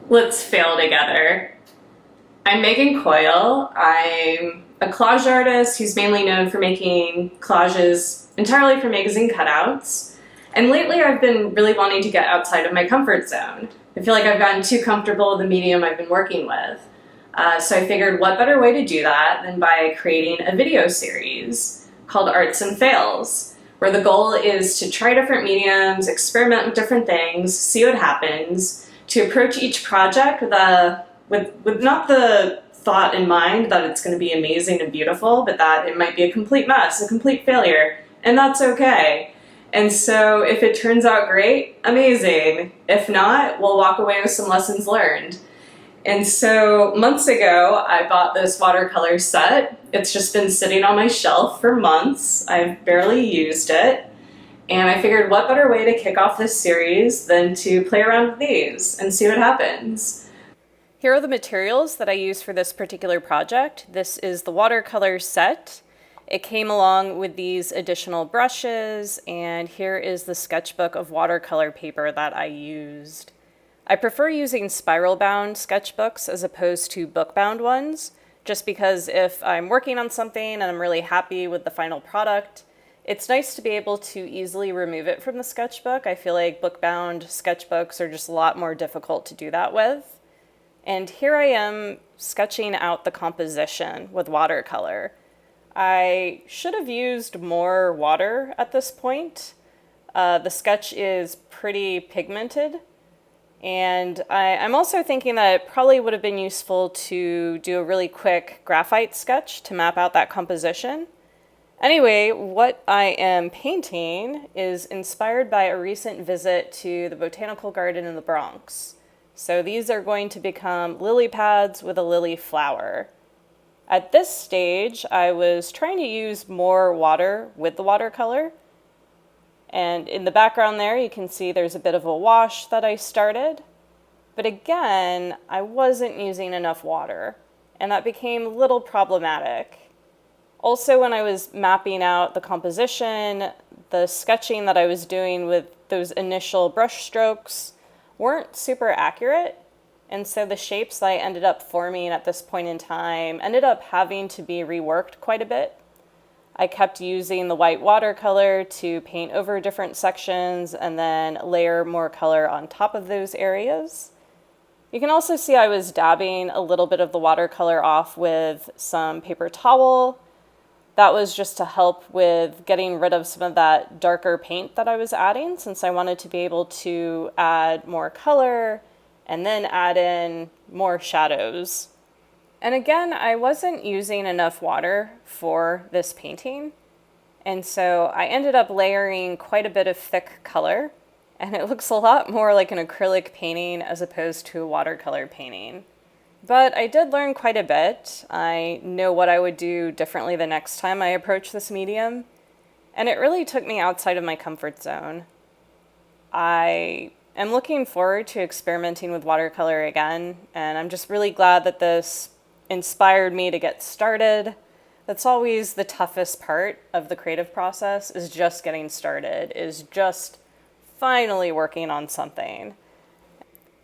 Let's fail together. I'm Megan Coyle. I'm a collage artist who's mainly known for making collages entirely for magazine cutouts. And lately I've been really wanting to get outside of my comfort zone. I feel like I've gotten too comfortable with the medium I've been working with. So I figured what better way to do that than by creating a video series called Arts and Fails, where the goal is to try different mediums, experiment with different things, see what happens, to approach each project with not the thought in mind that it's going to be amazing and beautiful, but that it might be a complete mess, a complete failure, and that's okay. And so if it turns out great, amazing. If not, we'll walk away with some lessons learned. And so months ago, I bought this watercolor set. It's just been sitting on my shelf for months. I've barely used it. And I figured what better way to kick off this series than to play around with these and see what happens. Here are the materials that I used for this particular project. This is the watercolor set. It came along with these additional brushes, and here is the sketchbook of watercolor paper that I used. I prefer using spiral-bound sketchbooks as opposed to book-bound ones, just because if I'm working on something and I'm really happy with the final product, it's nice to be able to easily remove it from the sketchbook. I feel like book-bound sketchbooks are just a lot more difficult to do that with. And here I am sketching out the composition with watercolor. I should have used more water at this point. The sketch is pretty pigmented. And I'm also thinking that it probably would have been useful to do a really quick graphite sketch to map out that composition. Anyway, what I am painting is inspired by a recent visit to the botanical garden in the Bronx. So these are going to become lily pads with a lily flower. At this stage, I was trying to use more water with the watercolor. And in the background there, you can see there's a bit of a wash that I started. But again, I wasn't using enough water, and that became a little problematic. Also, when I was mapping out the composition, the sketching that I was doing with those initial brush strokes weren't super accurate. And so the shapes that I ended up forming at this point in time ended up having to be reworked quite a bit. I kept using the white watercolor to paint over different sections and then layer more color on top of those areas. You can also see I was dabbing a little bit of the watercolor off with some paper towel. That was just to help with getting rid of some of that darker paint that I was adding, since I wanted to be able to add more color and then add in more shadows. And again, I wasn't using enough water for this painting, and so I ended up layering quite a bit of thick color, and it looks a lot more like an acrylic painting as opposed to a watercolor painting. But I did learn quite a bit. I know what I would do differently the next time I approach this medium, and it really took me outside of my comfort zone. I am looking forward to experimenting with watercolor again, and I'm just really glad that this inspired me to get started. That's always the toughest part of the creative process, is just getting started, is just finally working on something.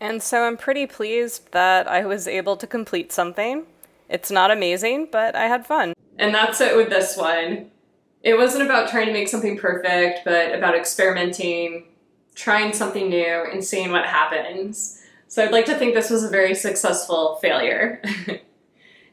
And so I'm pretty pleased that I was able to complete something. It's not amazing, but I had fun. And that's it with this one. It wasn't about trying to make something perfect, but about experimenting, trying something new, and seeing what happens. So I'd like to think this was a very successful failure.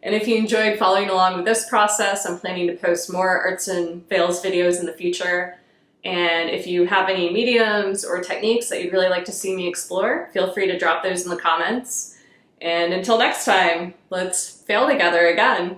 And if you enjoyed following along with this process, I'm planning to post more Arts and Fails videos in the future. And if you have any mediums or techniques that you'd really like to see me explore, feel free to drop those in the comments. And until next time, let's fail together again.